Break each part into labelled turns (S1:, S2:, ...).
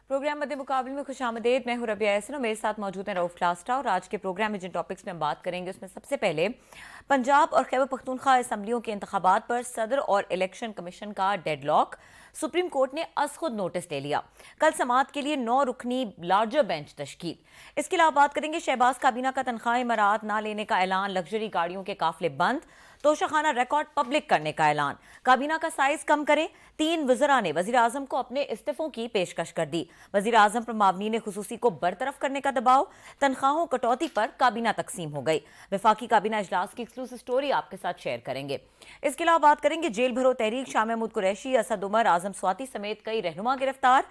S1: Programme मध्य मुकाबले में खुशामदीद। मैं हूं रबिया एहसन और मेरे साथ मौजूद हैं रऊफ क्लास्टा। और आज के प्रोग्राम में जिन टॉपिक्स में हम बात करेंगे उसमें सबसे पहले पंजाब और खैबर पख्तूनख्वा असम्बलियों के इंतखाबात पर सदर और इलेक्शन कमीशन का डेडलॉक। सुप्रीम कोर्ट ने अज खुद नोटिस ले लिया। कल समाअत के लिए 9 रुकनी लार्जर बेंच तश्कील। इसके अलावा बात करेंगे शहबाज काबीना का तनख्वाह मरात ना लेने का ऐलान, लग्जरी गाड़ियों के काफिले बंद, तोशाखाना रिकॉर्ड पब्लिक करने का ऐलान, काबीना का साइज कम करें, 3 वज़रा ने वज़ीर आज़म को अपने इस्तीफों की पेशकश कर दी, वज़ीर आज़म पर मावनीन खुसूसी को बरतरफ करने का दबाव, तनख्वाहों कटौती पर काबीना तकसीम हो गई। वफाकी काबीना इजलास की एक्सक्लूसिव स्टोरी आपके साथ शेयर करेंगे। इसके अलावा बात करेंगे जेल भरो तहरीक, शाह महमूद कुरैशी, असद उमर, आजम स्वाति समेत कई रहनुमा गिरफ्तार।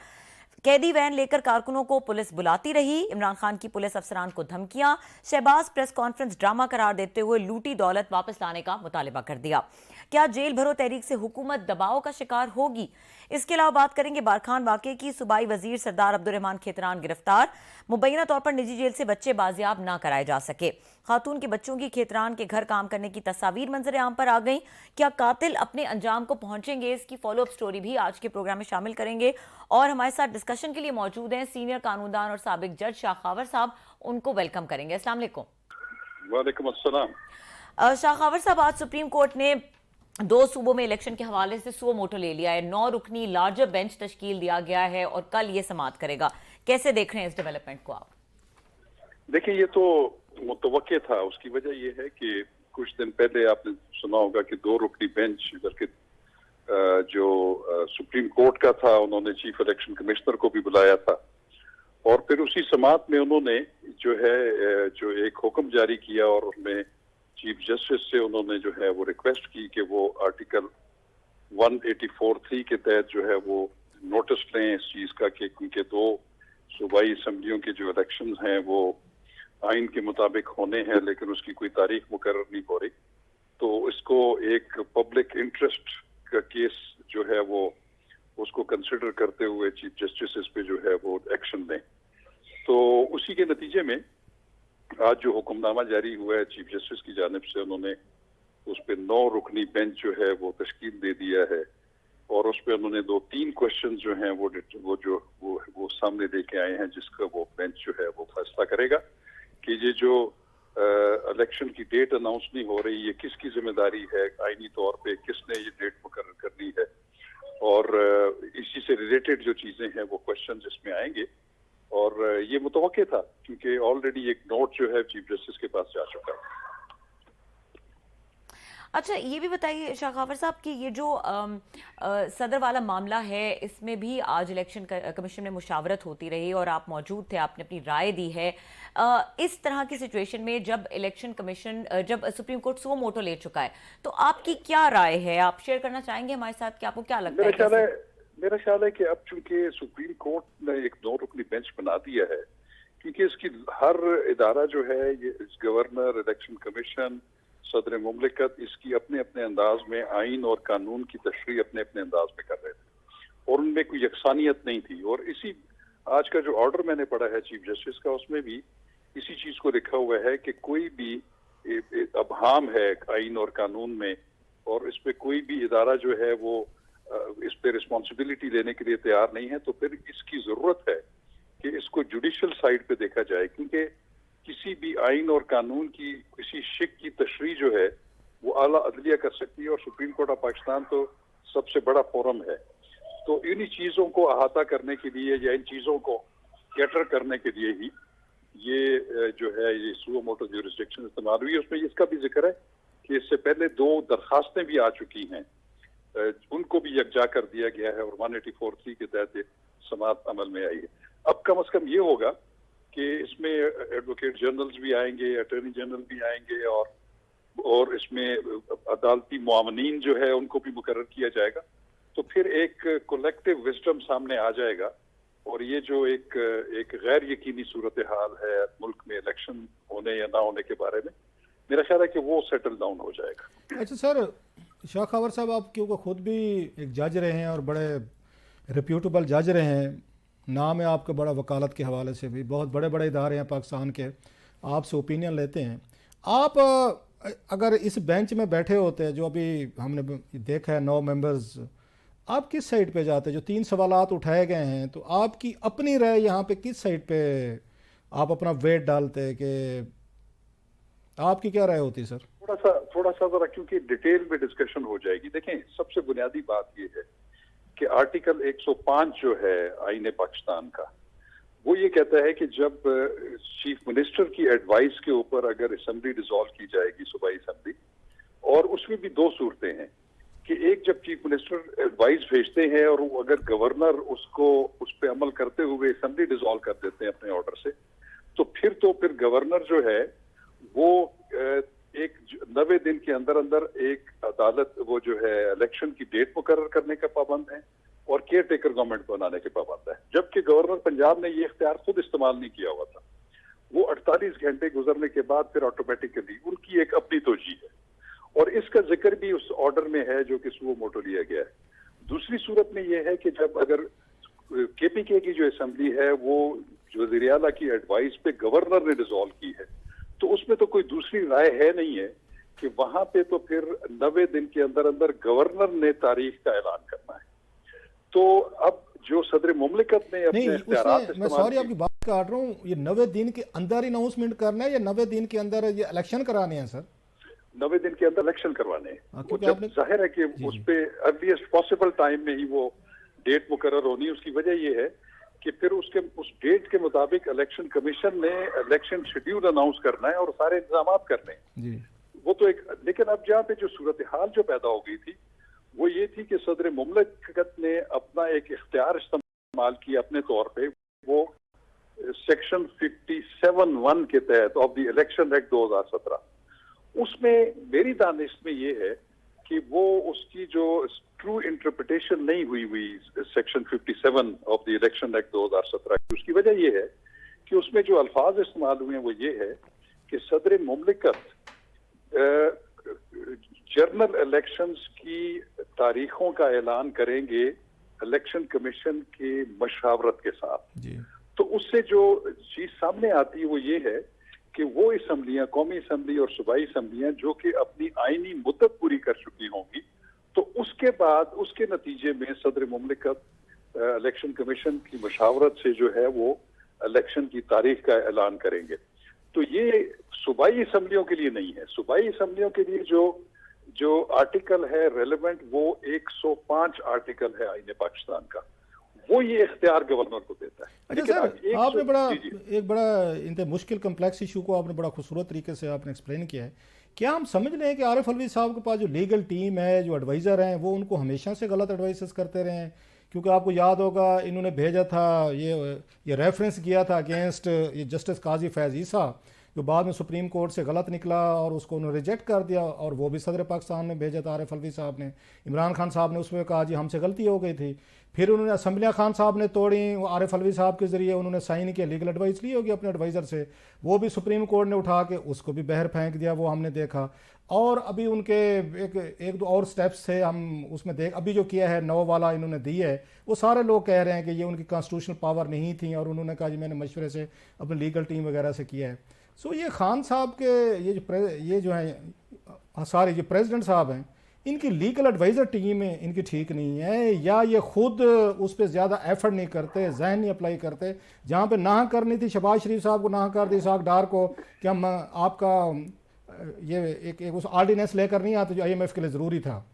S1: कैदी वैन लेकर कारकुनों को पुलिस बुलाती रही, इमरान खान की पुलिस अफसरान को धमकियां, शहबाज प्रेस कॉन्फ्रेंस ड्रामा करार देते हुए लूटी दौलत वापस लाने का मुतालिबा कर दिया। क्या जेल भरो तहरीक से हुकूमत दबाव का शिकार होगी? इसके अलावा बात करेंगे बारखान वाकये की, सूबाई वजीर सरदार अब्दुर्रहमान खेतरान गिरफ्तार, मुबैना तौर पर निजी जेल से बच्चे बाजियाब ना कराए जा सके, खातून के बच्चों की खेतरान के घर काम करने की तस्वीर मंजर आम पर आ गई, क्या कातिल अपने अंजाम को पहुंचेंगे? इसकी फॉलोअप स्टोरी भी आज के प्रोग्राम में शामिल करेंगे। और हमारे साथ डिस्कशन के लिए मौजूद हैं सीनियर कानूनदान और साबिक जज शाह खावर साहब, उनको वेलकम करेंगे। अस्सलाम वालेकुम।
S2: वालेकुम अस्सलाम।
S1: शाह खावर साहब, आज सुप्रीम कोर्ट ने 2 सूबों में इलेक्शन के हवाले से सुओ मोटो ले लिया है, 9 रुकनी लार्जर बेंच तश्कील दिया गया है और कल ये समाअत करेगा। कैसे देख रहे हैं इस डेवलपमेंट को आप?
S2: देखिए, ये तो मुतवक्के था। उसकी वजह ये है कि कुछ दिन पहले आपने सुना होगा कि 2 रुकनी बेंच इधर के जो सुप्रीम कोर्ट का था, उन्होंने चीफ इलेक्शन कमिश्नर को भी बुलाया था और फिर उसी समाअत में उन्होंने जो एक हुक्म जारी किया और उसमें चीफ जस्टिस से उन्होंने जो है वो रिक्वेस्ट की कि वो आर्टिकल 184(3) के तहत जो है वो नोटिस लें इस चीज का कि उनके 2 सूबाई असम्बलियों के जो इलेक्शन हैं वो आइन के मुताबिक होने हैं, लेकिन उसकी कोई तारीख मुकर्रर नहीं हो रही। तो इसको एक पब्लिक इंटरेस्ट का केस जो है वो उसको कंसिडर करते हुए चीफ जस्टिस इस पे जो है वो एक्शन लें। तो उसी के नतीजे में आज जो हुक्मनामा जारी हुआ है चीफ जस्टिस की जानिब से, उन्होंने उस पर 9 रुकनी बेंच जो है वो तश्कील दे दिया है और उस पर उन्होंने 2-3 क्वेश्चन जो हैं वो सामने लेके आए हैं, जिसका वो बेंच जो है वो फैसला करेगा कि ये जो इलेक्शन की डेट अनाउंस नहीं हो रही, ये किसकी जिम्मेदारी है आईनी तौर पे, किसने ये डेट मुकर्रर करनी है। और इसी से रिलेटेड जो चीजें हैं वो क्वेश्चन इसमें आएंगे और ये मुतवक्के था क्योंकि ऑलरेडी एक नोट जो है चीफ जस्टिस के पास जा चुका है।
S1: अच्छा, ये भी बताइए शाह खावर साहब कि ये जो सदर वाला मामला है, इसमें भी आज इलेक्शन कमीशन में मुशावरत होती रही और आप मौजूद थे, आपने अपनी राय दी है। इस तरह की सिचुएशन में जब इलेक्शन कमीशन जब सुप्रीम कोर्ट सुओ मोटो ले चुका है, तो आपकी क्या राय है? आप शेयर करना चाहेंगे हमारे साथ कि आपको क्या लगता है?
S2: मेरा ख्याल है कि अब चूंकि सुप्रीम कोर्ट ने एक 9 रुकनी बेंच बना दिया है, क्योंकि इसकी हर इदारा जो है, ये गवर्नर, इलेक्शन कमीशन, सदर मुमलिकत, इसकी अपने अपने अंदाज में आइन और कानून की तशरीह अपने अपने अंदाज में कर रहे थे और उनमें कोई यकसानियत नहीं थी। और इसी आज का जो ऑर्डर मैंने पढ़ा है चीफ जस्टिस का, उसमें भी इसी चीज को लिखा हुआ है कि कोई भी अबहाम है आइन और कानून में और इस पे कोई भी इदारा जो है वो इस पे रिस्पॉन्सिबिलिटी लेने के लिए तैयार नहीं है, तो फिर इसकी जरूरत है कि इसको जुडिशियल साइड पे देखा जाए, क्योंकि किसी भी आइन और कानून की किसी शिक की तशरीह जो है वो आला अदलिया कर सकती है और सुप्रीम कोर्ट ऑफ पाकिस्तान तो सबसे बड़ा फोरम है। तो इन्हीं चीजों को अहाता करने के लिए या इन चीजों को कैटर करने के लिए ही ये जो है ये सुओ मोटो ज्यूरिसडिक्शन इस्तेमाल हुई है। उसमें इसका भी जिक्र है कि इससे पहले 2 दरखास्तें भी आ चुकी हैं, उनको भी यकजा कर दिया गया है और 184(3) के तहत समाअत अमल में आई है। अब कम से कम ये होगा कि इसमें एडवोकेट जनरल्स भी आएंगे, अटॉर्नी जनरल भी आएंगे और इसमें अदालती मुआवनीन जो है उनको भी मुकर्रर किया जाएगा। तो फिर एक कलेक्टिव विजडम सामने आ जाएगा और ये जो एक गैर यकीनी सूरत हाल है मुल्क में इलेक्शन होने या ना होने के बारे में, मेरा ख्याल है कि वो सेटल डाउन हो जाएगा।
S3: अच्छा सर, शाह खावर साहब, आप क्योंकि खुद भी एक जज रहे हैं और बड़े रिप्यूटेबल जज रहे हैं, नाम है आपका बड़ा, वकालत के हवाले से भी बहुत बड़े बड़े इदारे हैं पाकिस्तान के, आपसे ओपिनियन लेते हैं। आप अगर इस बेंच में बैठे होते, जो अभी हमने देखा है 9 मेंबर्स आप किस साइड पे जाते हैं? जो 3 सवालात उठाए गए हैं, तो आपकी अपनी राय यहाँ पे किस साइड पे आप अपना वेट डालते हैं कि आपकी क्या राय होती है सर?
S2: थोड़ा सा जरा, क्योंकि डिटेल में डिस्कशन हो जाएगी। देखें, सबसे बुनियादी बात यह है कि आर्टिकल 105 जो है आईन पाकिस्तान का, वो ये कहता है कि जब चीफ मिनिस्टर की एडवाइस के ऊपर अगर असेंबली डिसॉल्व की जाएगी, सूबाई असेंबली, और उसमें भी दो सूरतें हैं कि एक, जब चीफ मिनिस्टर एडवाइस भेजते हैं और वो अगर गवर्नर उसको उस पर अमल करते हुए असेंबली डिसॉल्व कर देते हैं अपने ऑर्डर से, तो फिर गवर्नर जो है वो एक 90 दिन के अंदर अंदर एक अदालत वो जो है इलेक्शन की डेट मुकर्रर करने का पाबंद है और केयर टेकर गवर्नमेंट बनाने के पाबंद है। जबकि गवर्नर पंजाब ने ये इख्तियार खुद इस्तेमाल नहीं किया हुआ था। वो 48 घंटे गुजरने के बाद फिर ऑटोमेटिकली उनकी एक अपनी तोजी है, और इसका जिक्र भी उस ऑर्डर में है जो कि सुओ मोटो लिया गया है। दूसरी सूरत में यह है कि जब अगर केपीके की जो असेंबली है वो वज़ीर आला की एडवाइस पे गवर्नर ने डिसॉल्व की है, तो उसमें तो कोई दूसरी राय है नहीं है कि वहां पे तो फिर 90 दिन के अंदर अंदर गवर्नर ने तारीख का ऐलान करना है। तो अब जो सदर मुमलिकत ने अपने इख्तियारात
S3: मैं सॉरी आपकी बात काट रहा हूँ, ये 90 दिन के अंदर अनाउंसमेंट करना है या 90 दिन के अंदर ये इलेक्शन कराने हैं सर?
S2: 90 दिन के अंदर इलेक्शन करवाने हैं। जब जाहिर है कि उस पे अर्लीस्ट पॉसिबल टाइम में ही वो डेट मुकर्रर होनी है। उसकी वजह ये है कि फिर उस डेट के मुताबिक इलेक्शन कमीशन ने इलेक्शन शेड्यूल अनाउंस करना है और सारे इंतजाम करने हैं। वो तो एक, लेकिन अब जहाँ पे जो सूरत हाल जो पैदा हो गई थी वो ये थी कि सदर मुमलिकत ने अपना एक इख्तियार इस्तेमाल किया अपने तौर पे। वो सेक्शन 57(1) के तहत ऑफ द इलेक्शन एक्ट 2017, उसमें मेरी दानिश में ये है कि वो उसकी जो ट्रू इंटरप्रिटेशन नहीं हुई section 57 of the election act 2017 की। उसकी वजह ये है कि उसमें जो अल्फाज इस्तेमाल हुए हैं वो ये है कि सदर मुमलिकत जनरल इलेक्शंस की तारीखों का ऐलान करेंगे इलेक्शन कमीशन के मशावरत के साथ। तो उससे जो चीज सामने आती है वो ये है कि वो असम्बलियां, कौमी असम्बली और सूबाई असम्बलियां जो कि अपनी आईनी मुद्दत पूरी कर चुकी होंगी, तो उसके बाद उसके नतीजे में सदर मुमलिकत इलेक्शन कमीशन की मशावरत से जो है वो इलेक्शन की तारीख का ऐलान करेंगे। तो ये सूबाई असम्बलियों के लिए नहीं है। सूबाई असम्बलियों के लिए जो आर्टिकल है रेलेवेंट, वो 105 आर्टिकल है आईन पाकिस्तान का, वो ये इख्तियार गवर्नर को देता है।
S3: अच्छा सर, आपने एक बड़ा इंतहा मुश्किल कम्प्लेक्स इशू को आपने बड़ा खूबसूरत तरीके से आपने एक्सप्लेन किया है। क्या हम समझ लें कि आरिफ अलवी साहब के पास जो लीगल टीम है, जो एडवाइज़र हैं, वो उनको हमेशा से गलत एडवाइसेस करते रहे हैं? क्योंकि आपको याद होगा इन्होंने भेजा था, ये रेफरेंस किया था अगेंस्ट ये जस्टिस काजी फैज़ ईसा, जो बाद में सुप्रीम कोर्ट से गलत निकला और उसको उन्होंने रिजेक्ट कर दिया, और वो भी सदर पाकिस्तान ने भेजा था आरिफ अलवी साहब ने। इमरान खान साहब ने उसमें कहा जी हमसे गलती हो गई थी। फिर उन्होंने असम्बलियाँ खान साहब ने तोड़ी, आरिफ अलवी साहब के ज़रिए उन्होंने साइन किया, लीगल एडवाइस ली होगी अपने एडवाइज़र से, वो भी सुप्रीम कोर्ट ने उठा के उसको भी बहर फेंक दिया, वो हमने देखा। और अभी उनके एक दो और स्टेप्स थे, हम उसमें अभी जो किया है 9 वाला इन्होंने दी है, वो सारे लोग कह रहे हैं कि ये उनकी कॉन्स्टिट्यूशनल पावर नहीं थी, और उन्होंने कहा जी मैंने मशवरे से अपनी लीगल टीम वगैरह से किया है। सो ये खान साहब के ये जो है सारे जो प्रेसिडेंट साहब हैं, इनकी लीगल एडवाइज़र टीम है इनकी ठीक नहीं है, या ये खुद उस पर ज़्यादा एफर्ट नहीं करते, जहन नहीं अप्लाई करते। जहाँ पे ना करनी थी शहबाज शरीफ साहब को ना कर दी, इसाक डार को, कि हम आपका ये एक उस ऑर्डिनेंस लेकर नहीं आते जो IMF के लिए ज़रूरी था।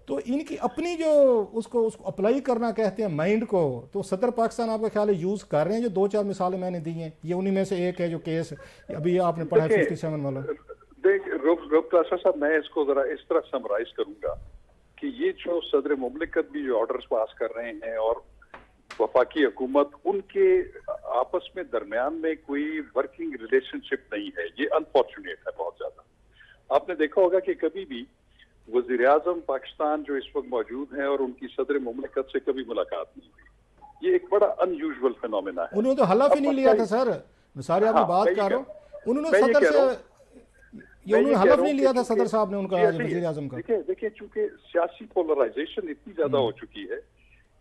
S3: तो इनकी अपनी जो उसको अप्लाई करना कहते हैं माइंड को, तो सदर पाकिस्तान आपका ख्याल है यूज़ कर रहे हैं? जो 2-4 मिसालें मैंने दी हैं, ये उन्हीं में से एक है जो केस अभी आपने पढ़ा है 57 वाला।
S2: साहब, मैं इसको जरा इस तरह समराइज करूंगा कि ये जो सदर मुमलिकत भी जो ऑर्डर्स पास कर रहे हैं और वफाकी हुकूमत, उनके आपस में दरमियान में कोई वर्किंग रिलेशनशिप नहीं है। ये अनफॉर्चुनेट है बहुत ज्यादा। आपने देखा होगा कि कभी भी वज़ीर आज़म पाकिस्तान जो इस वक्त मौजूद हैं और उनकी सदर मुमलिकत से कभी मुलाकात नहीं हुई। ये एक बड़ा अनयूजुअल फिनोमेना है।
S3: उन्होंने तो हलफ ही नहीं लिया था सर, मैं सारे आपकी बात कर रहा हूँ। उन्होंने सदर से उन्होंने हलफ नहीं लिया था सदर साहब ने उनका वज़ीर आज़म का।
S2: देखिए चूंकि सियासी पोलराइजेशन इतनी ज्यादा हो चुकी है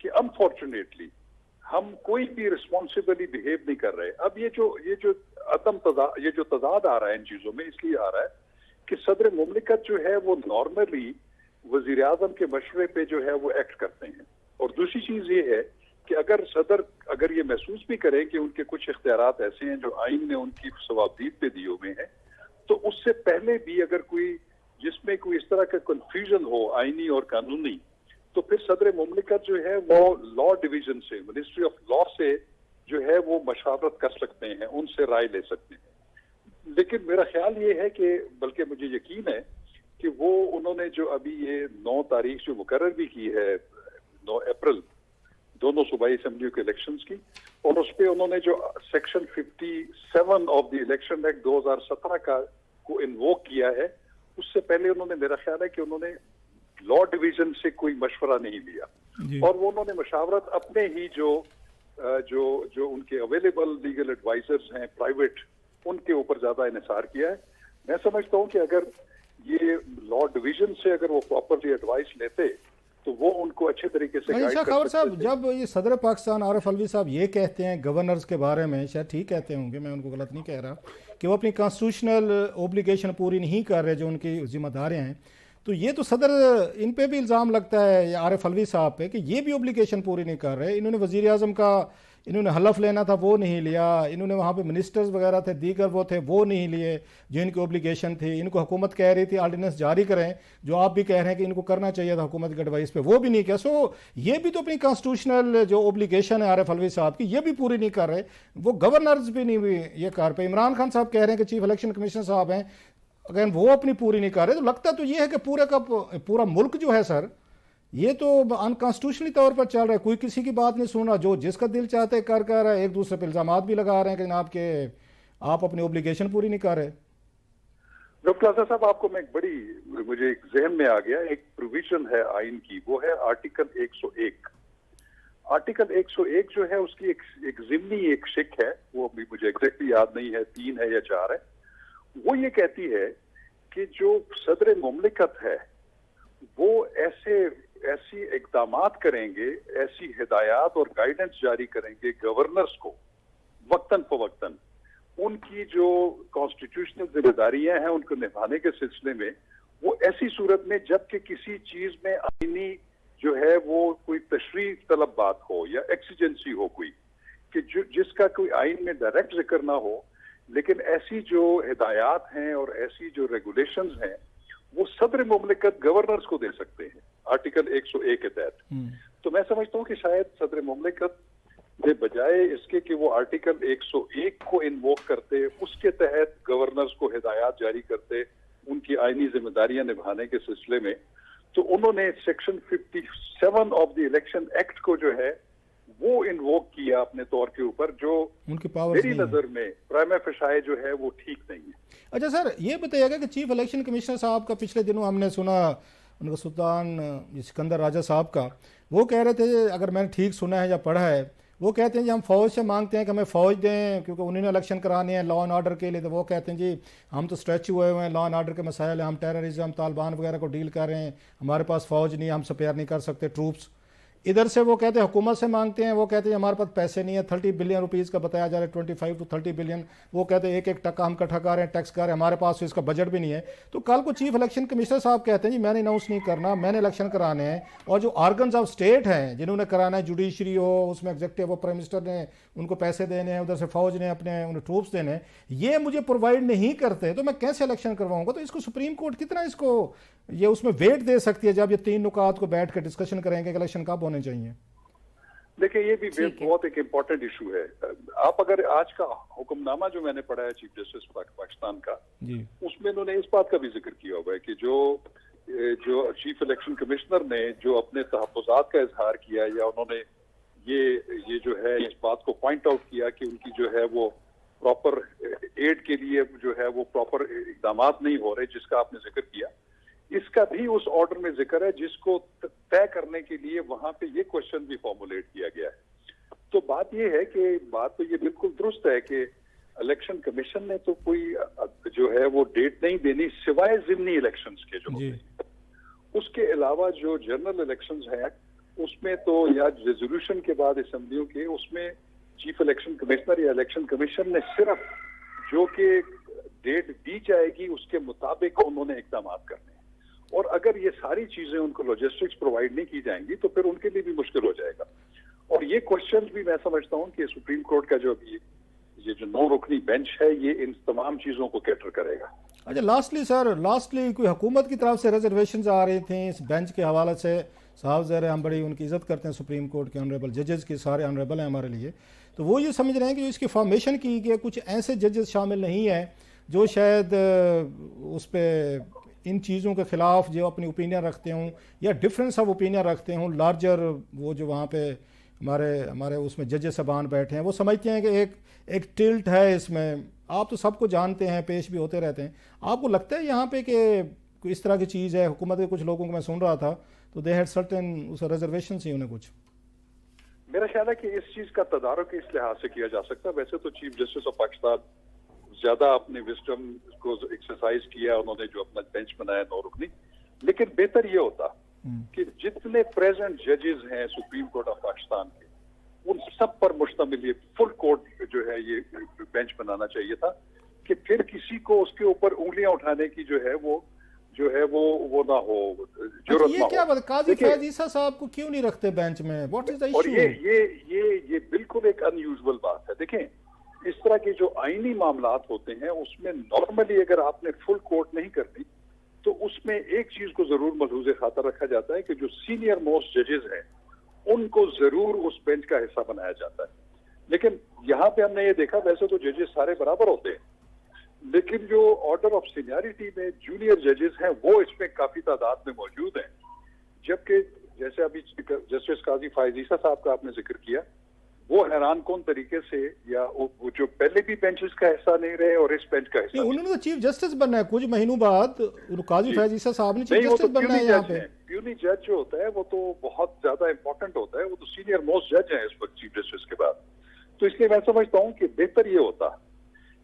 S2: कि अनफॉर्चुनेटली हम कोई भी रिस्पॉन्सिबली बिहेव नहीं कर रहे। अब ये जो तजाद आ रहा है इन चीजों में, इसलिए आ रहा है कि सदर मुमलिकत जो है वो नॉर्मली वजीर आजम के मशवरे पे जो है वो एक्ट करते हैं। और दूसरी चीज ये है कि अगर सदर अगर ये महसूस भी करे कि उनके कुछ इख्तियारात ऐसे हैं जो आइन ने उनकी सवाबदीद पे दिए हुए हैं, तो उससे पहले भी अगर कोई जिसमें कोई इस तरह का कंफ्यूजन हो आइनी और कानूनी, तो फिर सदर मुमलिकत जो है वो लॉ डिवीजन से, मिनिस्ट्री ऑफ लॉ से जो है वो मशावरत कर सकते हैं, उनसे राय ले सकते हैं। लेकिन मेरा ख्याल ये है कि बल्कि मुझे यकीन है कि वो उन्होंने जो अभी ये 9 तारीख जो मुकर्रर भी की है, 9 अप्रैल, दोनों सूबाई असम्बलियों के इलेक्शंस की, और उस पर उन्होंने जो section 57 of the election act 2017 का को इन्वोक किया है, उससे पहले उन्होंने, मेरा ख्याल है कि उन्होंने लॉ डिवीजन से कोई मशवरा नहीं लिया, और वो उन्होंने मशावरत अपने ही जो उनके अवेलेबल लीगल एडवाइजर्स हैं प्राइवेट, उनके ऊपर ज्यादा इन्हिसार किया है। मैं समझता हूँ कि अगर ये लॉ डिवीजन से अगर वो प्रॉपरली एडवाइस लेते तो वो उनको अच्छे तरीके से गाइड
S3: शाह
S2: कर
S3: खबर
S2: सकते
S3: साहब,
S2: थे।
S3: जब ये सदर पाकिस्तान आरिफ अलवी साहब ये कहते हैं गवर्नर्स के बारे में, शायद ठीक कहते होंगे, मैं उनको गलत नहीं कह रहा, कि वो अपनी कॉन्स्टिट्यूशनल ओब्लिगेशन पूरी नहीं कर रहे जो उनकी जिम्मेदारियां हैं, तो ये तो सदर इन पे भी इल्ज़ाम लगता है आरिफ अलवी साहब पे कि ये भी ओब्लिगेशन पूरी नहीं कर रहे। इन्होंने वज़ीर आज़म का इन्होंने हलफ लेना था वो नहीं लिया, इन्होंने वहाँ पे मिनिस्टर्स वगैरह थे, दीगर वो थे वो नहीं लिए जो इनकी ओब्लिगेशन थी। इनको हुकूमत कह रही थी ऑर्डिनेंस जारी करें, जो आप भी कह रहे हैं कि इनको करना चाहिए था हुकूमत के एडवाइस पे, वो भी नहीं किया। सो ये भी तो अपनी कॉन्स्टिट्यूशनल जो ओब्लिगेशन है आरिफ अलवी साहब की, ये भी पूरी नहीं कर रहे। वो गवर्नर्स भी नहीं भी ये कर पे। इमरान खान साहब कह रहे हैं कि चीफ इलेक्शन कमिश्नर साहब हैं, अगर वो अपनी पूरी नहीं कर रहे, तो लगता तो ये है कि पूरे का पूरा मुल्क जो है सर, ये तो अनकॉन्स्टिट्यूशनली तौर पर चल रहा है, कोई किसी की बात नहीं सुन रहा, जो जिसका दिल चाहते है कर रहा है, एक दूसरे पर इल्जाम भी लगा रहे हैं कि जनाब के आप अपनी ओब्लिगेशन पूरी नहीं कर रहे।
S2: डॉक्टर आज़ाद साहब, आपको मैं मुझे एक जहन में आ गया, एक प्रोविजन है आइन की, वो है आर्टिकल 101। आर्टिकल 101 जो है उसकी एक ज़िमनी एक शिक है, वो अभी मुझे एग्जैक्टली याद नहीं है, 3 है या 4 है। वो ये कहती है कि जो सदर मुमलिकत है वो ऐसी इक़दामात करेंगे, ऐसी हिदायत और गाइडेंस जारी करेंगे गवर्नर्स को वक्तन फवक्तन, उनकी जो कॉन्स्टिट्यूशनल जिम्मेदारियां हैं उनको निभाने के सिलसिले में, वो ऐसी सूरत में जबकि किसी चीज में आईनी जो है वो कोई तशरीह तलब बात हो या एक्सीजेंसी हो कोई, कि जिसका कोई आइन में डायरेक्ट जिक्र ना हो, लेकिन ऐसी जो हिदायत हैं और ऐसी जो रेगुलेशंस हैं वो सदर मुमलिकत गवर्नर्स को दे सकते हैं आर्टिकल 101 के तहत। तो मैं समझता हूँ कि शायद सदर मुमलिकत के बजाय इसके कि वो आर्टिकल 101 को इन्वोक करते, उसके तहत गवर्नर्स को हिदायत जारी करते उनकी आईनी जिम्मेदारियां निभाने के सिलसिले में, तो उन्होंने section 57 of the election act को जो है वो इन्वोक किया अपने तौर के ऊपर, जो
S3: उनकी पावर
S2: मेरी नजर में प्राइमा फेसाई जो है वो ठीक नहीं है।
S3: अच्छा सर, ये बताइएगा कि चीफ इलेक्शन कमिश्नर साहब का पिछले दिनों हमने सुना, उनका सुल्तान सिकंदर राजा साहब का, वो कह रहे थे, अगर मैंने ठीक सुना है या पढ़ा है, वो कहते हैं जी हम फौज से मांगते हैं कि हमें फौज दें क्योंकि उन्होंने इलेक्शन कराने हैं लॉ एंड ऑर्डर के लिए। तो वो कहते हैं जी हम तो स्ट्रेच हुए हुए हैं, लॉ एंड ऑर्डर के मसाइल हैं, हम टेररिज्म तालिबान वगैरह को डील कर रहे हैं, हमारे पास फौज नहीं है, हम स्पेयर नहीं कर सकते ट्रूप्स। इधर से वो कहते हैं हुकूमत से मांगते हैं, वो कहते हैं हमारे पास पैसे नहीं है, 30 बिलियन रुपीज़ का बताया जा रहा है, 25 to 30 बिलियन। वो कहते हैं एक एक टका हम इकट्ठा कर रहे हैं, टैक्स कर रहे हैं, हमारे पास तो इसका बजट भी नहीं है। तो कल को चीफ इलेक्शन कमिश्नर साहब कहते हैं जी मैंने अनाउंस नहीं करना, मैंने इलेक्शन कराने हैं, और जो ऑर्गन्स ऑफ स्टेट हैं जिन्होंने कराना है, जुडिशरी हो, उसमें एग्जीक्यूटिव, वो प्राइम मिनिस्टर ने उनको पैसे देने हैं, उधर से फौज ने अपने उन्हें ट्रूप्स देने हैं, ये मुझे प्रोवाइड नहीं करते, तो मैं कैसे इलेक्शन करवाऊंगा? तो इसको सुप्रीम कोर्ट कितना इसको ये उसमें वेट दे सकती है जब ये 3 नुकात को बैठ कर डिस्कशन करेंगे कि इलेक्शन कब होने चाहिए?
S2: देखिए ये भी बहुत एक इम्पोर्टेंट इशू है। आप अगर आज का हुक्मनामा जो मैंने पढ़ा है चीफ जस्टिस पाकिस्तान का, उसमें उन्होंने इस बात का भी जिक्र किया हुआ है कि जो चीफ इलेक्शन कमिश्नर ने जो अपने तहफ़्फ़ुज़ात का इजहार किया, या उन्होंने ये जो है इस बात को पॉइंट आउट किया कि उनकी जो है वो प्रॉपर एड के लिए जो है वो प्रॉपर इक़दामात नहीं हो रहे, जिसका आपने जिक्र किया, इसका भी उस ऑर्डर में जिक्र है, जिसको तय करने के लिए वहां पे ये क्वेश्चन भी फॉर्मुलेट किया गया है। तो बात ये है कि बात तो ये बिल्कुल दुरुस्त है कि इलेक्शन कमीशन ने तो कोई जो है वो डेट नहीं देनी सिवाय ज़िमनी इलेक्शंस के जो होते हैं। उसके अलावा जो जनरल इलेक्शंस हैं उसमें तो, या रेजोल्यूशन के बाद असेंबलियों के, उसमें चीफ इलेक्शन कमिश्नर या इलेक्शन कमीशन ने सिर्फ जो कि डेट दी जाएगी उसके मुताबिक उन्होंने इक़दाम करने हैं। और अगर ये सारी चीजें उनको लॉजिस्टिक्स प्रोवाइड नहीं की जाएंगी तो फिर उनके लिए भी मुश्किल हो जाएगा। और ये क्वेश्चन भी मैं समझता हूँ कि सुप्रीम कोर्ट का जो अभी ये जो 9 रुकनी बेंच है ये इन तमाम चीजों को कैटर करेगा।
S3: अच्छा, लास्टली कोई हुकूमत की तरफ से रिजर्वेशन आ रही थी इस बेंच के हवाले से। साहब ज़र हम बड़ी उनकी इज़्ज़त करते हैं, सुप्रीम कोर्ट के ऑनरेबल जजेस की, सारे ऑनरेबल हैं हमारे लिए। तो वो ये समझ रहे हैं कि इसकी फॉर्मेशन की कि कुछ ऐसे जजेस शामिल नहीं है जो शायद उस पर इन चीज़ों के ख़िलाफ़ जो अपनी ओपिनियन रखते हों या डिफरेंस ऑफ ओपिनियन रखते हों। लार्जर वो जो वहाँ पे हमारे उसमें जजेस साहबान बैठे हैं वो समझते हैं कि एक टिल्ट है इसमें। आप तो सबको जानते हैं, पेश भी होते रहते हैं। आपको लगता है यहाँ पे कि इस तरह की चीज़ है? हुकूमत के कुछ लोगों को मैं सुन रहा था तो दे हैड सर्टेन उस रिजर्वेशन ही उन्हें कुछ।
S2: मेरा ख्याल है कि इस चीज का तदारुक इस लिहाज से किया जा सकता है। वैसे तो चीफ जस्टिस ऑफ पाकिस्तान ज्यादा अपने विजडम को एक्सरसाइज किया उन्होंने जो अपना बेंच बनाया 9 रुकनी, लेकिन बेहतर ये होता कि जितने प्रेजेंट जजेस हैं सुप्रीम कोर्ट ऑफ पाकिस्तान के उन सब पर मुश्तमिल ये फुल कोर्ट जो है ये बेंच बनाना चाहिए था कि फिर किसी को उसके ऊपर उंगलियां उठाने की जो है वो ना हो, जरूरत
S3: ये
S2: ना
S3: क्या
S2: हो।
S3: बात, काजी फैज ईसा साहब को क्यों नहीं रखते बेंच में? व्हाट इज द
S2: और
S3: इशू?
S2: ये बिल्कुल एक अनयूजुअल बात है। देखें, इस तरह के जो आईनी मामलात होते हैं उसमें नॉर्मली अगर आपने फुल कोर्ट नहीं करनी तो उसमें एक चीज को जरूर मलहूज़े खातर रखा जाता है कि जो सीनियर मोस्ट जजेस हैं उनको जरूर उस बेंच का हिस्सा बनाया जाता है। लेकिन यहाँ पे हमने ये देखा, वैसे तो जजेस सारे बराबर होते हैं, लेकिन जो ऑर्डर ऑफ सीनियरिटी में जूनियर जजेस हैं वो इसमें काफी तादाद में मौजूद हैं। जबकि जैसे अभी जस्टिस काजी फैज ईसा साहब का आपने जिक्र किया, वो हैरान कौन तरीके से या वो जो पहले भी बेंचेस का हिस्सा नहीं रहे और इस बेंच का हिस्सा
S3: उन्होंने तो चीफ जस्टिस बनना है कुछ महीनों बाद। काजी फैज ईसा साहब ने चीफ जस्टिस बनना है यहाँ पे।
S2: प्यूनी जज जो होता है वो तो बहुत ज्यादा इंपॉर्टेंट होता है, वो तो सीनियर मोस्ट जज है इस वक्त चीफ जस्टिस के बाद। तो इसलिए मैं समझता हूँ कि बेहतर ये होता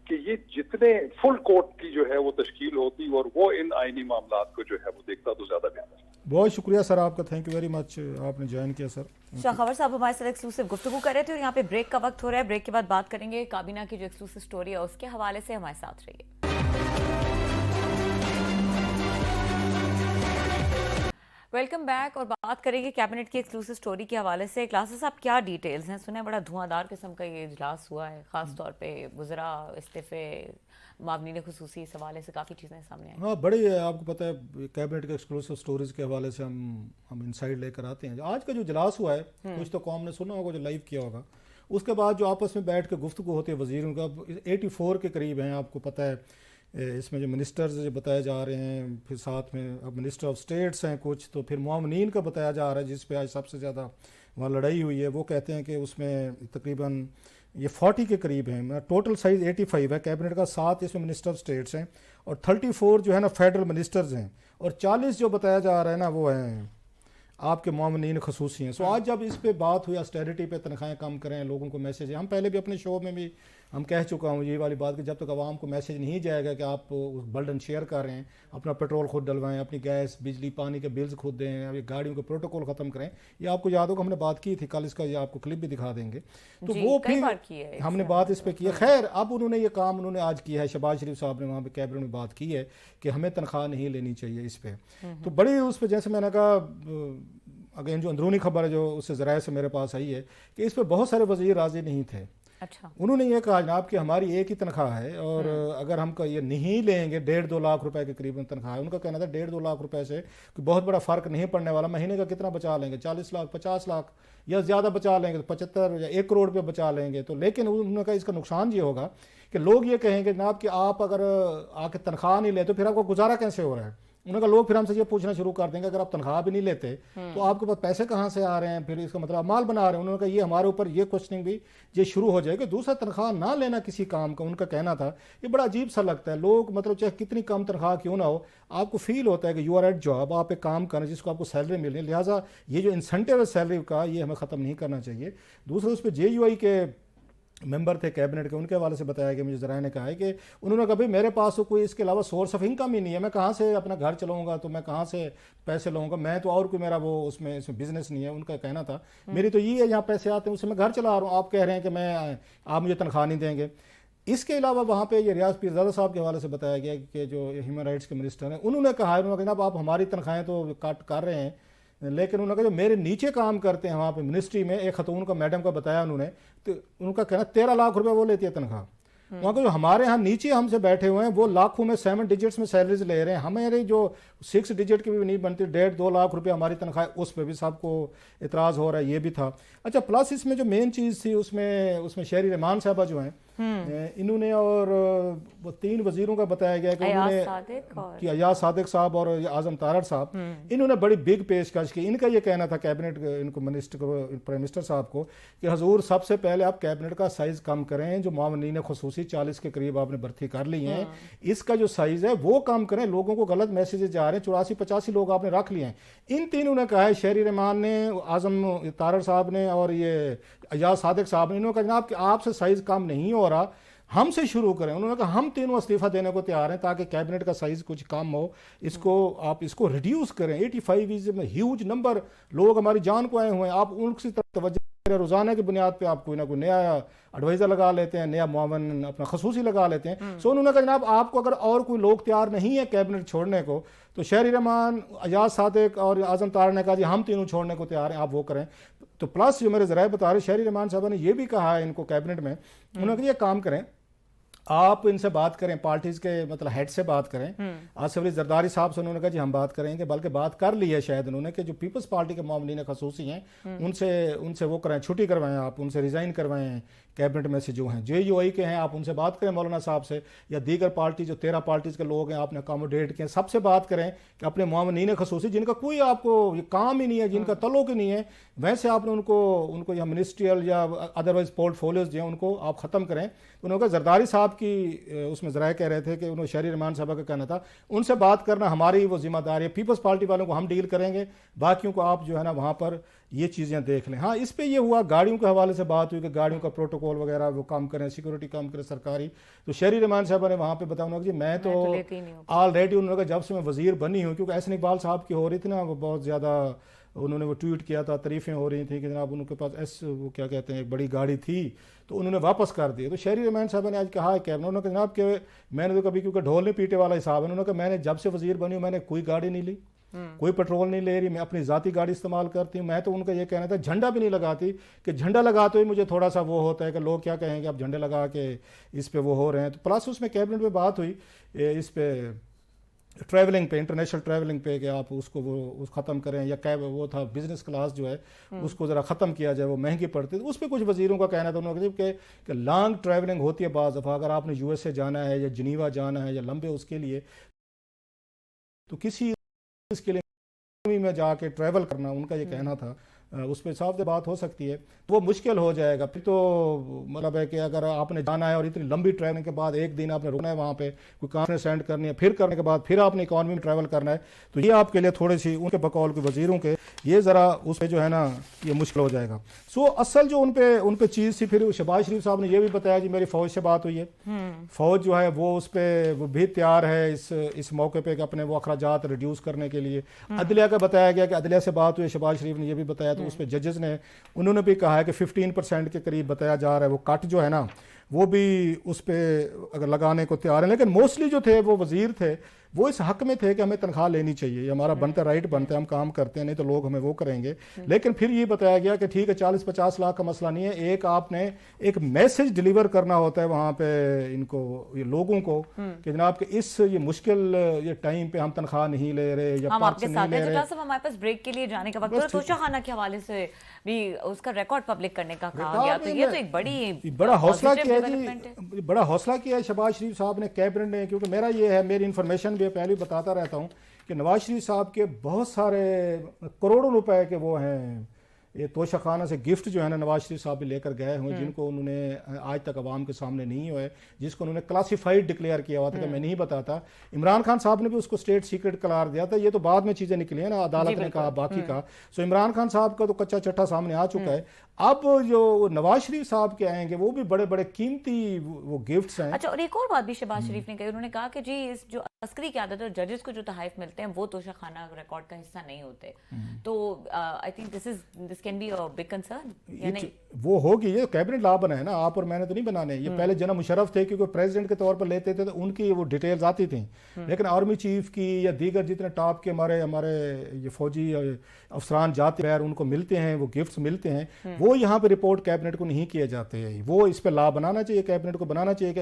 S2: कि ये जितने फुल कोर्ट की जो है वो तश्कील होती और वो इन आईनी मामलात को जो है वो देखता तो ज्यादा बेहतर।
S3: बहुत शुक्रिया सर आपका, थैंक यू वेरी मच, आपने ज्वाइन किया सर।
S1: शाह खबर साहब हमारे साथ एक्सक्लूसिव गुफ्तगू कर रहे थे और यहाँ पे ब्रेक का वक्त हो रहा है। ब्रेक के बाद बात करेंगे काबीना की जो एक्सक्लूसिव स्टोरी है उसके हवाले से। हमारे साथ रहिए। वेलकम बैक और बात करेंगे कैबिनेट की एक्सक्लूसिव स्टोरी के हवाले से। क्लासेस साहब क्या डिटेल्स हैं? सुने बड़ा धुआंधार किस्म का ये इजलास हुआ है, खास तौर पे वज़रा इस्तीफे, मामलीन खुसूसी, इस हवाले से काफ़ी चीज़ें सामने आई।
S3: हाँ, बड़ी है, आपको पता है कैबिनेट के एक्सक्लूसिव स्टोरीज के हवाले से हम इनसाइड लेकर आते हैं। आज का जो इजलास हुआ है कुछ तो कौम ने सुना होगा, जो लाइव किया होगा, उसके बाद जो आपस में बैठ के गुफ्तगू होती है वज़ीरों का, 84 के करीब हैं आपको पता है। इसमें जो मिनिस्टर्स जो बताए जा रहे हैं, फिर साथ में अब मिनिस्टर ऑफ स्टेट्स हैं कुछ, तो फिर मुआवनीन का बताया जा रहा है जिस पे आज सबसे ज़्यादा वहाँ लड़ाई हुई है। वो कहते हैं कि उसमें तकरीबन ये 40 के करीब हैं। टोटल साइज़ 85 है कैबिनेट का, 7 इसमें मिनिस्टर ऑफ स्टेट्स हैं और 34 जो है ना फेडरल मिनिस्टर्स हैं और 40 जो बताया जा रहा है ना वो हैं आपके मुआवनीन खसूसी हैं। सो आज जब इस पे बात हुई ऑस्टेरिटी पे, तनख्वाहें कम करें, लोगों को मैसेज है, हम पहले भी अपने शो में भी हम कह चुका हूँ ये वाली बात कि जब तक आवाम को मैसेज नहीं जाएगा कि आप उस बर्डन शेयर कर रहे हैं, अपना पेट्रोल खुद डलवाएं, अपनी गैस बिजली पानी के बिल्स खुद दें, अभी गाड़ियों के प्रोटोकॉल ख़त्म करें। ये आपको याद होगा हमने बात की थी कल, इसका ये आपको क्लिप भी दिखा देंगे। तो वो फिर हमने बात इस पर की है। खैर अब उन्होंने ये काम उन्होंने आज किया है, शहबाज शरीफ साहब ने वहाँ पर कैबिनेट में बात की है कि हमें तनख्वाह नहीं लेनी चाहिए इस पर। तो बड़ी उस पर जैसे मैंने कहा, अगेन जो अंदरूनी खबर है जो उससे ज़राए से मेरे पास आई है कि इस पर बहुत सारे वज़ीर राज़ी नहीं थे।
S1: अच्छा। उन्होंने
S3: ये कहा जनाब कि हमारी एक ही तनख्वाह है और अगर हम ये नहीं लेंगे, 1.5-2 लाख रुपए के करीबन तनख्वाह है। उनका कहना था 1.5-2 लाख रुपए से कोई बहुत बड़ा फ़र्क नहीं पड़ने वाला, महीने का कितना बचा लेंगे, 40 लाख 50 लाख या ज़्यादा बचा लेंगे, तो 75 या 1 करोड़ रुपये बचा लेंगे। तो लेकिन उन्होंने कहा इसका नुकसान ये होगा कि लोग ये कहेंगे जनाब कि आप अगर आके तनख्वाह नहीं लेते तो फिर आपको गुजारा कैसे हो रहा है। उन्होंने कहा लोग फिर हमसे ये पूछना शुरू कर देंगे अगर आप तनख्वाह भी नहीं लेते तो आपके पास पैसे कहाँ से आ रहे हैं, फिर इसका मतलब आप माल बना रहे हैं। उन्होंने कहा ये हमारे ऊपर ये क्वेश्चनिंग भी ये शुरू हो जाएगी। दूसरा, तनख्वाह ना लेना किसी काम का, उनका कहना था ये बड़ा अजीब सा लगता है। लोग मतलब चाहे कितनी कम तनख्वाह क्यों ना हो, आपको फील होता है कि यू आर एट जॉब, आप एक काम करें जिसको आपको सैलरी मिल रही है, लिहाजा ये जो इंसेंटिव है सैलरी का ये हमें ख़त्म नहीं करना चाहिए। दूसरा, उस पर JUI के मेंबर थे कैबिनेट के, उनके हवाले से बताया कि मुझे ज़राए ने कहा है कि उन्होंने कहा भाई मेरे पास तो कोई इसके अलावा सोर्स ऑफ इनकम ही नहीं है, मैं कहाँ से अपना घर चलाऊंगा, तो मैं कहाँ से पैसे लूँगा, मैं तो और कोई मेरा वो उसमें बिजनेस नहीं है। उनका कहना था मेरी तो ये है यहाँ पैसे आते हैं उससे मैं घर चला रहा हूँ, आप कह रहे हैं कि मैं आप मुझे तनख्वाह नहीं देंगे। इसके अलावा वहाँ पे ये रियाज पीरजादा साहब के हवाले से बताया गया कि जो ह्यूमन राइट्स के मिनिस्टर हैं उन्होंने कहा है, उन्होंने कहा आप हमारी तनख्वाहें तो काट कर रहे हैं, लेकिन उन्होंने कहा जो मेरे नीचे काम करते हैं वहाँ पे मिनिस्ट्री में, एक खतून का मैडम का बताया उन्होंने, तो उनका कहना 13 लाख रुपए वो लेती है तनख्वाह। वहाँ के जो हमारे यहाँ नीचे हमसे बैठे हुए हैं वो लाखों में 7 डिजिट्स में सैलरीज ले रहे हैं, हमारे जो 6 डिजिट की भी नहीं बनती, 1.5-2 लाख रुपए हमारी तनख्वाह, उस पर भी सबको इतराज़ हो रहा है, ये भी था। अच्छा, प्लस इसमें जो मेन चीज़ थी उसमें शहरी रहमान साहबा जो हैं इन्होंने और वो 3 वजीरों का बताया गया कि उन्होंने कि अयाज सादिक साहब और आजम तारड़ साहब, इन्होंने बड़ी बिग पेशकश की। इनका ये कहना था कैबिनेट इनको मिनिस्टर को, प्राइम मिनिस्टर साहब को, कि हजूर सबसे पहले आप कैबिनेट का साइज कम करें, जो मामलीन खुसूसी 40 के करीब आपने भर्ती कर ली हैं, इसका जो साइज है वो कम करें, लोगों को गलत मैसेजेस जा रहे हैं, 84-85 लोग आपने रख लिए हैं। इन तीनों ने कहा है, शहरी रहमान ने, आजम तारड़ साहब ने और ये अयाज सादिक साहब ने, इन्होंने कहा जनाब कि आपसे साइज कम नहीं हो रहा, हमसे शुरू करें। उन्होंने कहा हम तीनों इस्तीफा देने को तैयार हैं ताकि कैबिनेट का साइज कुछ कम हो, इसको आप इसको रिड्यूस करें। 85 इज ह्यूज नंबर, लोग हमारी जान को आए हुए हैं, आप उनकी तरफ तवज्जो, रोजाना की बुनियाद पे आप कोई ना कोई नया एडवाइजर लगा लेते हैं, नया मुआवन अपना खसूसी लगा लेते हैं। सो उन्होंने कहा जनाब आपको अगर और कोई लोग तैयार नहीं है कैबिनेट छोड़ने को, तो शहरी रहमान, अयाज सादिक और आजम तारड़ ने कहा जी हम तीनों छोड़ने को तैयार हैं, आप वो करें। तो प्लस जो मेरे जराए बता रहे, शहरी रहमान साहब ने ये भी कहा है इनको कैबिनेट में, उन्होंने कहा ये काम करें, आप इनसे बात करें, पार्टीज के मतलब हेड से बात करें। आसिफ अली जरदारी साहब से उन्होंने कहा जी हम बात करेंगे, बल्कि बात कर ली है शायद उन्होंने, कि जो पीपल्स पार्टी के मामलीन खसूसी हैं उनसे वो कराएं, छुट्टी करवाएं, आप उनसे रिजाइन करवाएं कैबिनेट में से जो हैं, JUI के हैं, आप उनसे बात करें मौलाना साहब से, या दीगर पार्टी जो 13 पार्टीज के लोग हैं आपने अकोमोडेट किए, सबसे बात करें कि अपने मामलीन खसूसी जिनका कोई आपको ये काम ही नहीं है, जिनका तल्लुक ही नहीं है, वैसे आपने उनको या मिनिस्ट्रियल या अदरवाइज पोर्टफोलियोज जो हैं उनको आप ख़त्म करें। उन्होंने कहा जरदारी साहब की उसमें ज़राए कह रहे थे कि उन्होंने शहरी रहमान साहब का कहना था उनसे बात करना हमारी वो जिम्मेदारी है, पीपल्स पार्टी वालों को हम डील करेंगे, बाकियों को आप जो है ना वहाँ पर ये चीज़ें देख लें। हाँ, इस पे ये हुआ, गाड़ियों के हवाले से बात हुई कि गाड़ियों का प्रोटोकॉल वगैरह वो काम करें, सिक्योरिटी काम करें सरकारी। तो शहरी रहमान साहब ने वहाँ पे बताया, उन्होंने जी मैं तो ऑलरेडी, उन्होंने कहा जब से मैं वजीर बनी हूँ, क्योंकि एहसन इकबाल साहब की हो रही थी ना, वो बहुत ज़्यादा उन्होंने वो ट्वीट किया था, तारीफ़ें हो रही थी कि जनाब उनके पास वो क्या कहते हैं एक बड़ी गाड़ी थी, तो उन्होंने वापस कर दी। तो शहरी रहमान साहब ने आज कहा है कैबिनेट, उन्होंने कहा जनाब कि मैंने तो कभी, क्योंकि ढोल नहीं पीटे वाला हिसाब है, उन्होंने कहा मैंने जब से वजीर बनी हूँ मैंने कोई गाड़ी नहीं ली, कोई पेट्रोल नहीं ले रही, मैं अपनी ज़ाती गाड़ी इस्तेमाल करती हूँ। मैं तो उनका ये कहना था झंडा भी नहीं लगाती, कि झंडा लगाते हुए मुझे थोड़ा सा वो होता है कि लोग क्या कहेंगे आप झंडे लगा के इस पे वो हो रहे हैं। तो प्लस उसमें कैबिनेट में बात हुई इस पे ट्रैवलिंग पे, इंटरनेशनल ट्रैवलिंग पे, कि आप उसको वो ख़त्म करें, या कैब वो था बिजनेस क्लास जो है उसको ज़रा ख़त्म किया जाए, वो महंगी पड़ती है। उस पर कुछ वजीरों का कहना था, उन्होंने कि लॉन्ग ट्रैवलिंग होती है बाज़ दफ़ा, अगर आपने USA जाना है या जिनीवा जाना है या लंबे उसके लिए, तो किसी इसके लिए में जाके ट्रैवल करना, उनका ये कहना था, उस पर साफ से बात हो सकती है, वो मुश्किल हो जाएगा। फिर तो मतलब है कि अगर आपने जाना है और इतनी लंबी ट्रैवलिंग के बाद एक दिन आपने रुकना है वहाँ पे, कोई कॉन्फ्रेंस सेंड करनी है, फिर करने के बाद फिर आपने इकॉनमी में ट्रैवल करना है, तो ये आपके लिए थोड़ी सी उनके बकौल के वजीरों के ये ज़रा उस पर जो है ना ये मुश्किल हो जाएगा। सो असल जो उन पे चीज़ थी, फिर शहबाज शरीफ साहब ने ये भी बताया जी मेरी फ़ौज से बात हुई है, फ़ौज जो है वो उस पर वो भी तैयार है इस मौके पर अपने वो अखराजात रिड्यूस करने के लिए। अदलिया का बताया गया कि अदलिया से बात हुई, शहबाज शरीफ ने ये भी बताया, उस पर जजेस ने उन्होंने भी कहा है कि 15% के करीब बताया जा रहा है वो कट जो है ना वो भी उस पर अगर लगाने को तैयार है। लेकिन मोस्टली जो थे वो वजीर थे वो इस हक में थे कि हमें तनख्वाह लेनी चाहिए, ये हमारा बनता राइट बनता है, हम काम करते हैं, नहीं तो लोग हमें वो करेंगे। लेकिन फिर ये बताया गया कि ठीक है 40-50 लाख का मसला नहीं है, एक आपने एक मैसेज डिलीवर करना होता है वहाँ पे इनको, ये लोगों को, कि जनाब कि इस ये मुश्किल ये टाइम पे हम तनख्वाह नहीं ले रहे या
S1: हम आपके साथ हैं। जनाब साहब हमारे पास ब्रेक के लिए जाने का वक्त है, तोशा खाना के हवाले से भी उसका रिकॉर्ड पब्लिक करने का कहा गया, तो ये तो एक बड़ा हौसला किया
S3: जी, बड़ा हौसला किया है शहबाज शरीफ साहब ने, कैबिनेट ने। क्योंकि मेरा ये है, मेरी इन्फॉर्मेशन भी पहले बताता रहता हूँ कि नवाज शरीफ साहब के बहुत सारे करोड़ों रुपए के वो हैं, ये तोशा खाना से गिफ्ट जो है ना नवाज शरीफ साहब भी लेकर गए हुए, जिनको उन्होंने आज तक अवाम के सामने नहीं हुए, जिसको उन्होंने क्लासिफाइड डिक्लेयर किया हुआ था कि मैं नहीं बताता। इमरान खान साहब ने भी उसको स्टेट सीक्रेट करार दिया था, ये तो बाद में चीज़ें निकली है ना, अदालत ने कहा बाकी का। सो इमरान खान साहब का तो कच्चा चट्टा सामने आ चुका है। अब जो नवाज शरीफ साहब के आएंगे वो भी बड़े बड़े कीमती वो गिफ्ट्स हैं।
S1: अच्छा, और एक और बात भी शहबाज शरीफ ने कही, उन्होंने कहा कि जी इस जो अस्करी क़यादत और जजेस को जो तोहफ़ मिलते हैं वो तोशा खाना रिकॉर्ड का हिस्सा नहीं होते। तो I think this can be a big concern, या नहीं?
S3: वो होगी, ये कैबिनेट लॉ बना है ना, आप और मैंने तो नहीं बनाने। ये पहले जनाब मुशर्रफ थे क्योंकि प्रेसिडेंट के तौर पर लेते थे तो उनकी वो डिटेल्स आती थी, लेकिन आर्मी चीफ की या दीगर जितने टॉप के हमारे हमारे ये फौजी अफसरान जाते हैं उनको मिलते हैं, वो गिफ्ट्स मिलते हैं, वो यहाँ पे रिपोर्ट कैबिनेट को नहीं किए जाते हैं। वो इस पे लॉ बनाना चाहिए, कैबिनेट को बनाना चाहिए कि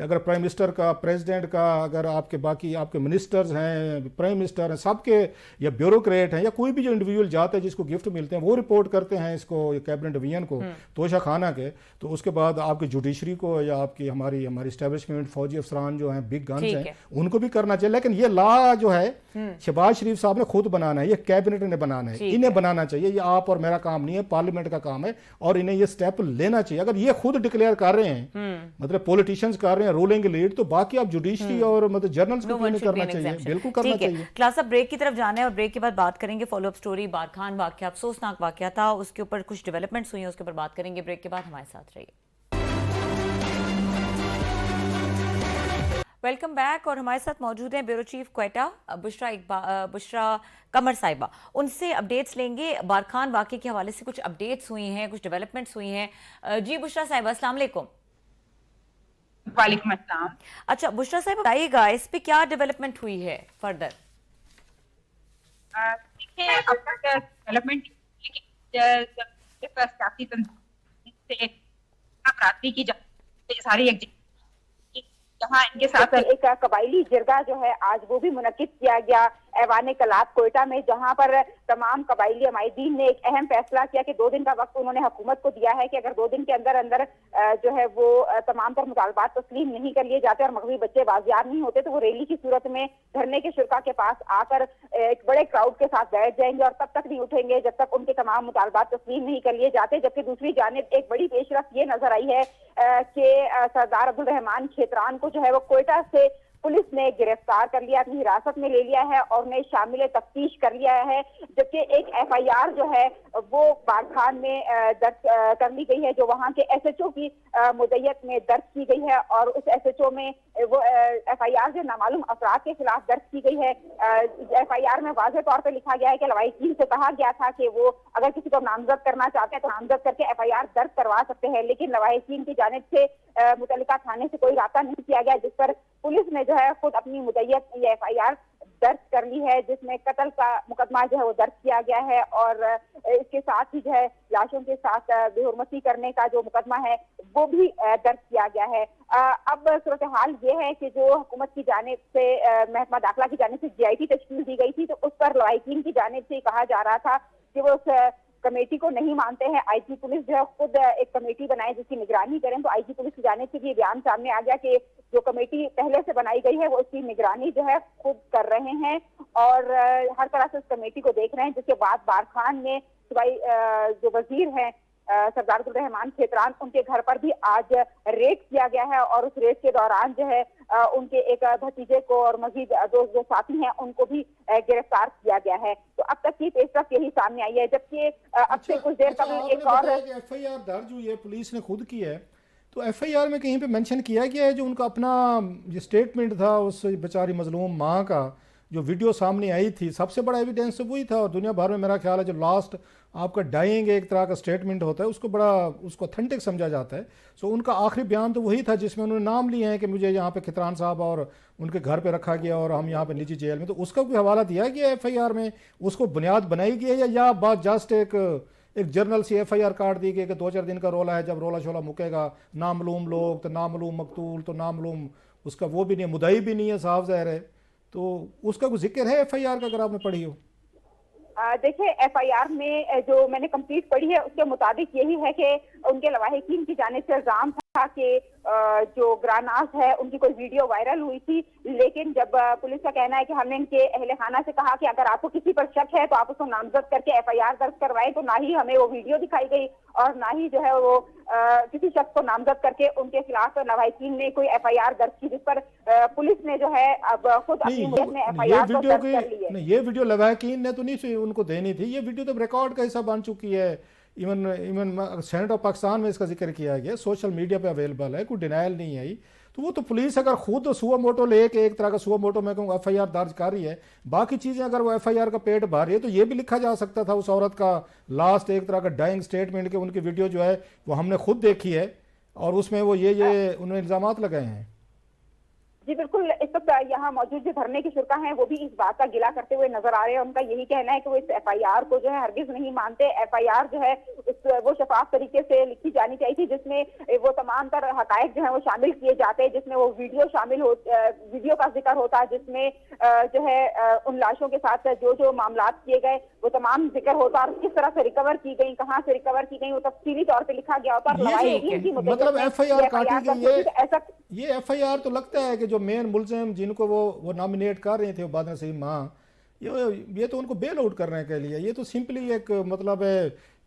S3: अगर प्राइम मिनिस्टर का, प्रेसिडेंट का, अगर आपके बाकी आपके मिनिस्टर्स हैं, प्राइम मिनिस्टर हैं, सबके या ब्यूरोक्रेट हैं या कोई भी जो इंडिविजुअल जाते हैं जिसको गिफ्ट मिलते हैं वो रिपोर्ट करते हैं इसको कैबिनेट डिवीजन को तोशा खाना के, तो उसके बाद आपकी जुडिशरी को या आपकी हमारी एस्टेब्लिशमेंट फौजी अफसरान जो हैं बिग गन्स हैं उनको भी करना चाहिए। लेकिन ये लॉ जो है शहबाज शरीफ साहब ने खुद बनाना है, ये कैबिनेट ने बनाना है, इन्हें बनाना चाहिए। ये आप और मेरा काम नहीं है, पार्लियामेंट का काम है और इन्हें ये स्टेप लेना चाहिए। अगर ये खुद डिक्लेयर कर रहे हैं, मतलब पॉलिटिशियंस कर रहे हैं रूलिंग लीड, तो बाकी आप जुडिशरी और मतलब जर्नल्स को नहीं करना चाहिए, बिल्कुल करना चाहिए।
S1: क्लास अब ब्रेक की तरफ जाना है और ब्रेक के बाद बात करेंगे फॉलो अप स्टोरी बारखान वाकया, अफसोसनाक वाकया था, उसके ऊपर कुछ डेवलपमेंट्स हुई हैं, उसके ऊपर बात करेंगे। ब्रेक के बाद हमारे साथ रहिए। Welcome back. और हमारे साथ मौजूद हैं ब्यूरो चीफ क्वेटा बुशरा कमर साहिबा, उनसे अपडेट्स लेंगे। बारखान वाकये के हवाले से कुछ अपडेट्स हुई हैं, कुछ डेवलपमेंट्स हुई हैं। जी बुशरा साहिबा, अस्सलाम वालेकुम।
S4: वालेकुम अस्सलाम।
S1: अच्छा बुशरा साहिबा, बताइएगा इस पे क्या डेवलपमेंट हुई है फर्दर?
S4: देखिए, अब तक डेवलपमेंट सियासी तंजीम से बरादरी की सारी जहाँ इनके साथ एक कबायली जिरगा जो है आज वो भी मुनक्किद किया गया ऐवान कलात कोयटा में, जहाँ पर तमाम कबायली अमायदीन ने एक अहम फैसला किया कि 2 दिन का वक्त उन्होंने हुकूमत को दिया है कि अगर 2 दिन के अंदर अंदर जो है वो तमाम तर मुतालबात तस्लीम नहीं कर लिए जाते और मगरबी बच्चे बाजियाब नहीं होते तो वो रैली की सूरत में धरने के शुरा के पास आकर एक बड़े क्राउड के साथ बैठ जाएंगे और तब तक नहीं उठेंगे जब तक उनके तमाम मुतालबात तस्लीम नहीं कर लिए जाते। जबकि दूसरी जानिब एक बड़ी पेशरफ ये नजर आई है कि सरदार अब्दुल रहमान खेतरान को जो है वो कोयटा से पुलिस ने गिरफ्तार कर लिया, अपनी हिरासत में ले लिया है और उन्हें शामिल तफ्तीश कर लिया है। जबकि एक FIR जो है वो बारखान में दर्ज कर ली गई है, जो वहां के SHO की मुद्दत में दर्ज की गई है और उस SHO में वो FIR जो नामालूम अफराद के खिलाफ दर्ज की गई है। FIR में वाज़ेह तौर पर लिखा गया है कि लवाहिकीन से कहा गया था कि वो अगर किसी को नामजद करना चाहते हैं तो नामजद करके FIR दर्ज करवा सकते हैं, लेकिन लवाहिकीन की जानिब से मुतल्लिका थाने से कोई राब्ता नहीं किया गया, जिस पर पुलिस ने जो है खुद अपनी मुद्दत ये FIR दर्ज कर ली है, जिसमें कत्ल का मुकदमा जो है वो दर्ज किया गया है और इसके साथ ही जो है लाशों के साथ बेहुरमती करने का जो मुकदमा है वो भी दर्ज किया गया है। अब सूरत हाल ये है कि जो हुकूमत की जानिब से महकमा दाखिला की जानिब से GIT तश्कील दी गई थी तो उस पर लवाहिकीन की जानिब से कहा जा रहा था कि वो उस कमेटी को नहीं मानते हैं। IG पुलिस जो है खुद एक कमेटी बनाए जिसकी निगरानी करें, तो IG पुलिस की जानिब से ये बयान सामने आ गया कि जो कमेटी पहले से बनाई गई है वो उसकी निगरानी जो है खुद कर रहे हैं और हर तरह से उस कमेटी को देख रहे हैं। जिसके बाद बारखान में सूबाई जो वजीर हैं सरदार अब्दुल रहमान खेतरान, उनके घर पर भी आज रेड किया गया है और उस रेड के दौरान जो है उनके एक भतीजे को और मजीद जो साथी हैं उनको भी गिरफ्तार किया गया है। तो अब तक की पेशरफ यही सामने आई है। जबकि अब से कुछ देर कबल एक और
S3: FIR दर्ज हुई है, पुलिस ने खुद की है, तो FIR में कहीं पे मेंशन किया गया है जो उनका अपना जो स्टेटमेंट था उस बेचारी मजलूम माँ का जो वीडियो सामने आई थी, सबसे बड़ा एविडेंस वही था। और दुनिया भर में मेरा ख्याल है जो लास्ट आपका डाइंग एक तरह का स्टेटमेंट होता है उसको ऑथेंटिक समझा जाता है। सो उनका आखिरी बयान तो वही था जिसमें उन्होंने नाम लिए हैं कि मुझे यहाँ पे खितरान साहब और उनके घर पे रखा गया और हम यहाँ पे निजी जेल में, तो उसका कोई हवाला दिया गया FIR में, उसको बुनियाद बनाई गई है या बात जस्ट एक जर्नल सी FIR काट दी गई कि 2-4 दिन का रोला है, जब रोला शोला मुकेगा नामलूम लोग तो नामलूम मकतूल तो नामलूम उसका वो भी नहीं, मुदई भी नहीं है, साफ ज़ाहिर है। तो उसका कोई जिक्र है FIR का अगर आपने पढ़ी हो?
S4: देखिए FIR में जो मैंने कंप्लीट पढ़ी है उसके मुताबिक यही है कि उनके लवाहिकीन की जानिब से इल्जाम था कि जो ग्रानाज है उनकी कोई वीडियो वायरल हुई थी, लेकिन जब पुलिस का कहना है कि हमने इनके अहले खाना से कहा कि अगर आपको किसी पर शक है तो आप उसको नामजद करके FIR दर्ज करवाएं, तो ना ही हमें वो वीडियो दिखाई गई और ना ही जो है वो किसी शख्स को नामजद करके उनके खिलाफ लवाहिकीन ने कोई FIR दर्ज की, जिस पर पुलिस ने जो है अब खुद अपनी मुद्दत में FIR को दर्ज कर ली है।
S3: ये वीडियो लवाहिकीन ने तो नहीं उनको देनी थी, ये वीडियो तो रिकॉर्ड का हिस्सा बन चुकी है even even senate of Pakistan में इसका जिक्र किया गया, सोशल मीडिया पे अवेलेबल है, कोई डिनाइल नहीं आई। तो वो तो पुलिस अगर खुद सुआ मोटो लेके एक तरह का सुआ मोटो मैं कहूँगा FIR दर्ज कर रही है, बाकी चीज़ें अगर वो FIR का पेट भर रही है तो ये भी लिखा जा सकता था उस औरत का लास्ट एक तरह का डाइंग स्टेटमेंट के, उनकी वीडियो जो है वो हमने खुद देखी है और उसमें वो ये उन्होंने इल्ज़ामात लगाए हैं।
S4: जी बिल्कुल, इस वक्त यहाँ मौजूद जो धरने के शुरा हैं वो भी इस बात का गिला करते हुए नजर आ रहे हैं। उनका यही कहना है कि वो इस FIR को जो है हरगिज नहीं मानते। FIR जो है वो शफाफ तरीके से लिखी जानी चाहिए थी, जिसमें वो तमाम तर हकायक जो है वो शामिल किए जाते, जिसमें वो वीडियो का जिक्र होता, जिसमें जो है उन लाशों के साथ जो मामला किए गए वो तमाम जिक्र होता और किस तरह से रिकवर की गई, कहाँ से रिकवर की गई, वो तफसीली तौर पर लिखा गया होता।
S3: मतलब FIR काटी गई है,
S4: ऐसा
S3: ये FIR तो लगता है कि जो मेन मुलजिम जिनको वो नॉमिनेट कर रहे थे बाद नसीम मां, ये तो उनको बेल आउट करने के लिए, ये तो सिंपली एक मतलब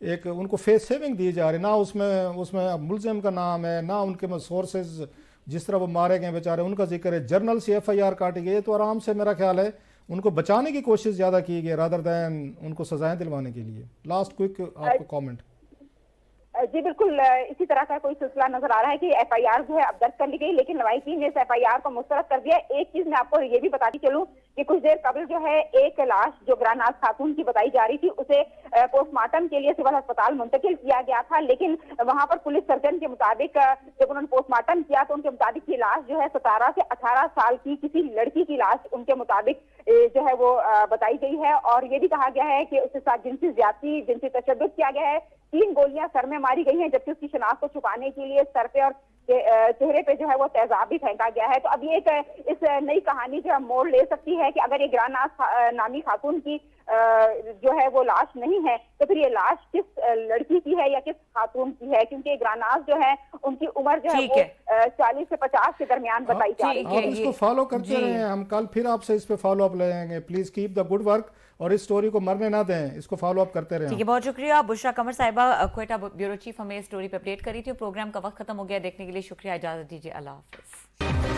S3: एक उनको फेस सेविंग दी जा रही, ना उसमें मुलजिम का नाम है, ना उनके सोर्सेज जिस तरह वो मारे गए बेचारे उनका जिक्र है। जर्नल से FIR काटी गई, तो आराम से मेरा ख्याल है उनको बचाने की कोशिश ज़्यादा की गई रादर दैन उनको सजाएं दिलवाने के लिए। लास्ट क्विक आपका कमेंट।
S4: जी बिल्कुल, इसी तरह का कोई सिलसिला नजर आ रहा है कि FIR जो है अब दर्ज कर ली गई, लेकिन लवाहिकीन ने इस FIR को मुस्तरद कर दिया। एक चीज मैं आपको ये भी बताती चलूं कि कुछ देर कबल जो है एक लाश जो ग्रानाज खातून की बताई जा रही थी उसे पोस्टमार्टम के लिए सिविल अस्पताल मुंतकिल किया गया था, लेकिन वहां पर पुलिस सर्जन के मुताबिक जब उन्होंने पोस्टमार्टम किया तो उनके मुताबिक ये लाश जो है 17 से 18 साल की किसी लड़की की लाश उनके मुताबिक जो है वो बताई गई है। और ये भी कहा गया है कि उसके साथ जिनसी ज्यादती, जिनसी तशद्दुद किया गया है। 3 गोलियां सर में मारी गई हैं, जबकि उसकी शनाख्त को छुपाने के लिए सर पे और चेहरे पे जो है वो तेजाब भी फेंका गया है। तो अब ये इस नई कहानी जो है मोड़ ले सकती है कि अगर ये ग्रानाज नामी खातून की जो है वो लाश नहीं है तो फिर ये लाश किस लड़की की है या किस खातून की है, क्योंकि ग्रानाज जो है उनकी उम्र जो है वो 40 से 50 के दरमियान बताई जा रही है।
S3: आप इसको फॉलो करते रहे, हम कल फिर आपसे इस पे फॉलो अप लेंगे। Please keep the good work और इस स्टोरी को मरने ना दें, इसको फॉलो अप करते रहे।
S1: ठीक है, बहुत शुक्रिया बुशरा कमर साहिबा, क्वेटा ब्यूरो चीफ, हमें स्टोरी पे अपडेट करी थी। प्रोग्राम का वक्त खत्म हो गया, देखने के लिए शुक्रिया, इजाजत दीजिए, अल्लाह हाफिज।